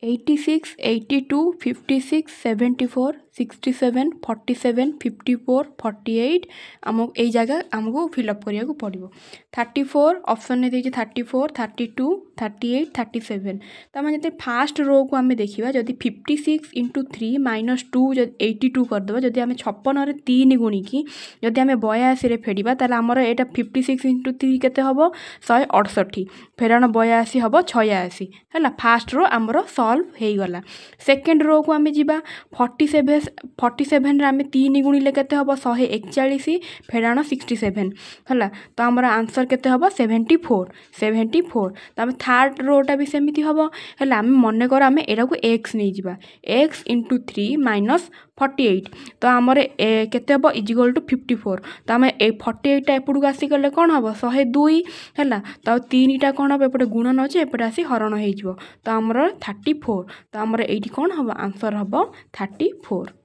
86, 82, 56, 74, 67, 47, 54, 48 आम यही जगह आमको फिलअप करने पड़ो 34 ऑप्शन ने देखिए 34, 32, 38, 37 तो आम जो फास्ट रो को आम देखा जदि 56 इंटू 3 माइनस 2 82 करदे जदि आम 56 रे 3 गुणिकी जदि आम 82 फेड़ा ताल आमर यहाँ 56 इंटू 3 केते हम 168 फेराण 82 हम 86 है फास्ट रो आमर सल्व हो गला। सेकेंड रो को आम जा 47 आम 3 गुणिले केते हम 141 फेराण 67 है तो आमर आंसर केते हम 74 तो आम थर्ड रोटा भी सेमती हम है आम मन कर आम एटा को एक्स नहीं जा एक्स इंटू 3 माइनस 48 तो आमर केते हम इजिकल टू 54 तो आम 48 एपटू आसीगले कौन हम 102 है तो 3टा कौन हम एपटे गुणन अच्छे एपटे आसी हरण हो तो आमर 34 तो आमर ये कौन हम आंसर हम 34।